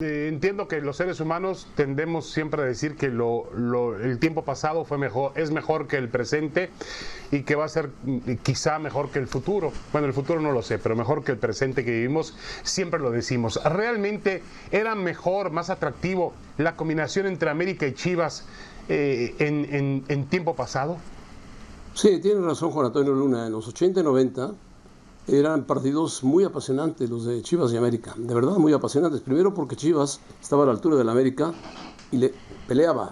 Entiendo que los seres humanos tendemos siempre a decir que el tiempo pasado fue mejor, es mejor que el presente y que va a ser quizá mejor que el futuro. Bueno, el futuro no lo sé, pero mejor que el presente que vivimos, siempre lo decimos. ¿Realmente era mejor, más atractivo la combinación entre América y Chivas en tiempo pasado? Sí, tiene razón Juan Antonio Luna. En los 80 y 90 eran partidos muy apasionantes los de Chivas y América. De verdad, muy apasionantes. Primero porque Chivas estaba a la altura del América y le peleaba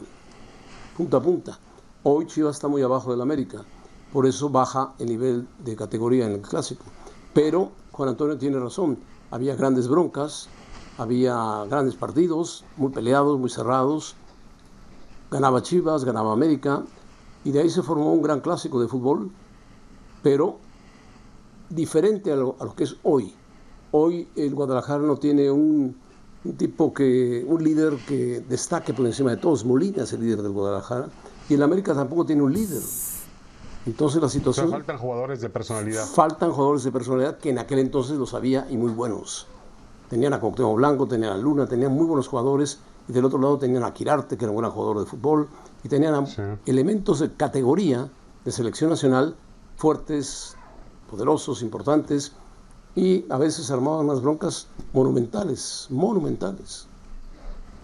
punta a punta. Hoy Chivas está muy abajo del América. Por eso baja el nivel de categoría en el clásico. Pero Juan Antonio tiene razón. Había grandes broncas, había grandes partidos, muy peleados, muy cerrados. Ganaba Chivas, ganaba América. Y de ahí se formó un gran clásico de fútbol, pero diferente a lo que es hoy. Hoy el Guadalajara no tiene un líder que destaque por encima de todos. Molina es el líder del Guadalajara y el América tampoco tiene un líder. Entonces la situación... O sea, faltan jugadores de personalidad. Faltan jugadores de personalidad que en aquel entonces los había y muy buenos. Tenían a Cuauhtémoc Blanco, tenían a Luna, tenían muy buenos jugadores y del otro lado tenían a Quirarte, que era un gran jugador de fútbol, y tenían elementos de categoría de selección nacional fuertes, poderosos, importantes, y a veces armaban unas broncas monumentales.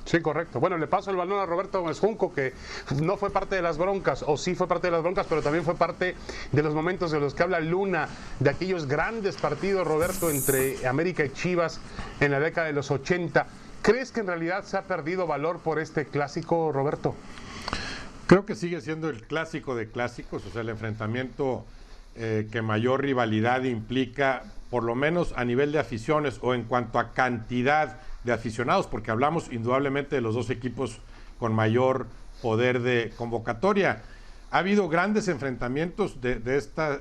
Sí, correcto. Bueno, le paso el balón a Roberto Gómez Junco, que no fue parte de las broncas, o sí fue parte de las broncas, pero también fue parte de los momentos de los que habla Luna, de aquellos grandes partidos, Roberto, entre América y Chivas en la década de los 80. ¿Crees que en realidad se ha perdido valor por este clásico, Roberto? Creo que sigue siendo el clásico de clásicos, o sea, el enfrentamiento que mayor rivalidad implica, por lo menos a nivel de aficiones o en cuanto a cantidad de aficionados, porque hablamos indudablemente de los dos equipos con mayor poder de convocatoria. Ha habido grandes enfrentamientos de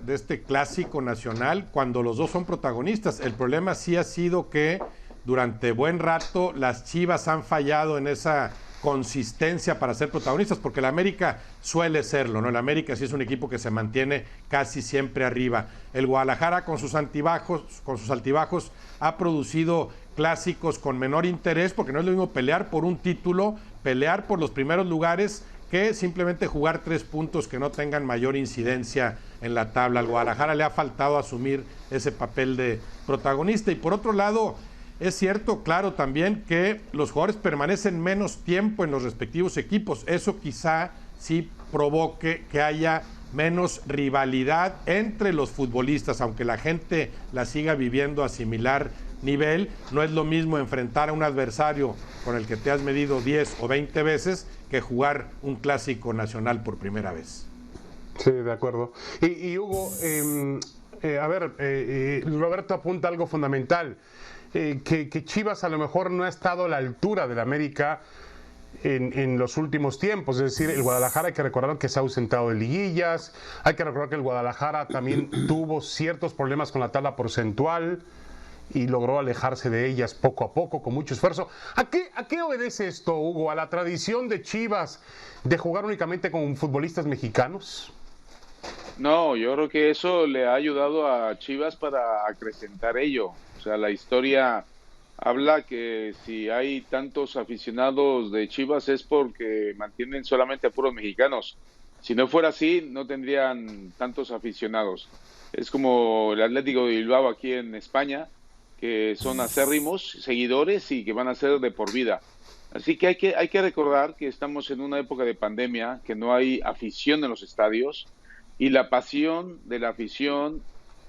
este clásico nacional cuando los dos son protagonistas. El problema sí ha sido que durante buen rato las Chivas han fallado en esa consistencia para ser protagonistas, porque el América suele serlo, ¿no? El América sí es un equipo que se mantiene casi siempre arriba. El Guadalajara con sus altibajos ha producido clásicos con menor interés, porque no es lo mismo pelear por un título, pelear por los primeros lugares, que simplemente jugar 3 puntos que no tengan mayor incidencia en la tabla. Al Guadalajara le ha faltado asumir ese papel de protagonista. Y por otro lado, es cierto, claro, también que los jugadores permanecen menos tiempo en los respectivos equipos. Eso quizá sí provoque que haya menos rivalidad entre los futbolistas, aunque la gente la siga viviendo a similar nivel. No es lo mismo enfrentar a un adversario con el que te has medido 10 o 20 veces que jugar un clásico nacional por primera vez. Sí, de acuerdo. Y Hugo, Roberto apunta algo fundamental. Que Chivas a lo mejor no ha estado a la altura del América en los últimos tiempos. Es decir, el Guadalajara, hay que recordar que se ha ausentado de liguillas, hay que recordar que el Guadalajara también tuvo ciertos problemas con la tabla porcentual y logró alejarse de ellas poco a poco, con mucho esfuerzo. ¿A qué obedece esto, Hugo? ¿A la tradición de Chivas de jugar únicamente con futbolistas mexicanos? No, yo creo que eso le ha ayudado a Chivas para acrecentar ello. O sea, la historia habla que si hay tantos aficionados de Chivas es porque mantienen solamente a puros mexicanos. Si no fuera así, no tendrían tantos aficionados. Es como el Atlético de Bilbao aquí en España, que son acérrimos seguidores y que van a ser de por vida. Así que hay que recordar que estamos en una época de pandemia, que no hay afición en los estadios y la pasión de la afición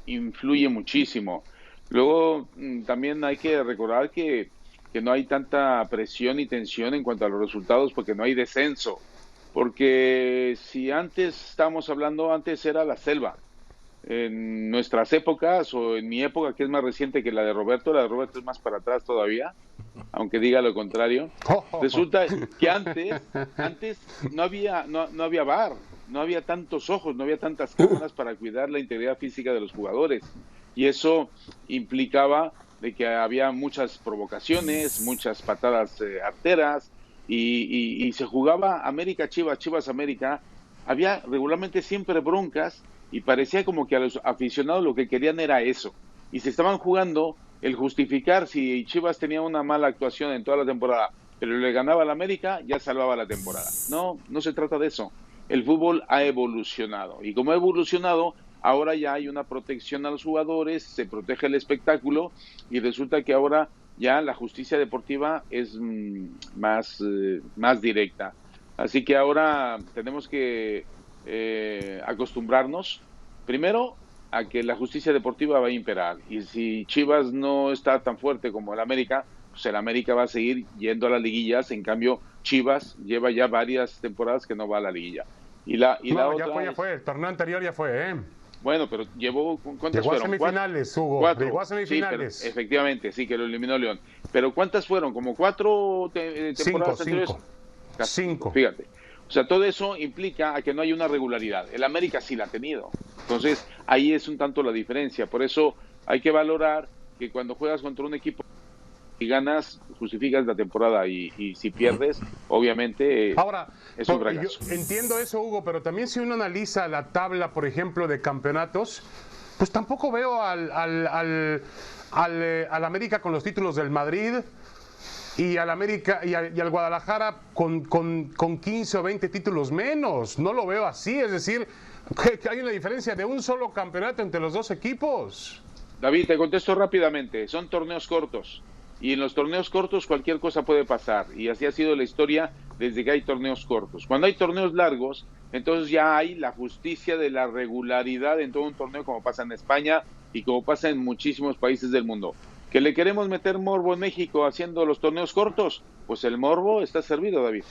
influye muchísimo. Luego también hay que recordar que no hay tanta presión y tensión en cuanto a los resultados porque no hay descenso. Porque si antes estábamos hablando, antes era la selva. En nuestras épocas o en mi época, que es más reciente que la de Roberto es más para atrás todavía, aunque diga lo contrario. Resulta que antes no había VAR, no había tantos ojos, no había tantas cámaras para cuidar la integridad física de los jugadores. Y eso implicaba de que había muchas provocaciones, muchas patadas arteras, y se jugaba América-Chivas, Chivas-América. Había regularmente siempre broncas y parecía como que a los aficionados lo que querían era eso. Y se estaban jugando el justificar si Chivas tenía una mala actuación en toda la temporada, pero le ganaba al América, ya salvaba la temporada. No, no se trata de eso. El fútbol ha evolucionado y como ha evolucionado, ahora ya hay una protección a los jugadores, se protege el espectáculo y resulta que ahora ya la justicia deportiva es más directa. Así que ahora tenemos que acostumbrarnos, primero, a que la justicia deportiva va a imperar. Y si Chivas no está tan fuerte como el América, pues el América va a seguir yendo a las liguillas. En cambio, Chivas lleva ya varias temporadas que no va a la liguilla. La otra ya fue. El torneo anterior ya fue, ¿eh? Bueno, pero ¿cuántas llegó fueron? A semifinales, Hugo. Cuatro. Llegó a semifinales. Sí, efectivamente, sí, que lo eliminó León. Pero ¿cuántas fueron? ¿Como 4 temporadas anteriores? Cinco. Fíjate. O sea, todo eso implica a que no hay una regularidad. El América sí la ha tenido. Entonces, ahí es un tanto la diferencia. Por eso hay que valorar que cuando juegas contra un equipo y ganas, justificas la temporada y si pierdes, obviamente ahora, es un fracaso. Yo entiendo eso, Hugo, pero también si uno analiza la tabla, por ejemplo, de campeonatos, pues tampoco veo al América con los títulos del Madrid y al América y al Guadalajara con 15 o 20 títulos menos. No lo veo así, es decir, que hay una diferencia de un solo campeonato entre los dos equipos. David, te contesto rápidamente. Son torneos cortos. Y en los torneos cortos cualquier cosa puede pasar. Y así ha sido la historia desde que hay torneos cortos. Cuando hay torneos largos, entonces ya hay la justicia de la regularidad en todo un torneo, como pasa en España y como pasa en muchísimos países del mundo. ¿Que le queremos meter morbo en México haciendo los torneos cortos? Pues el morbo está servido, David.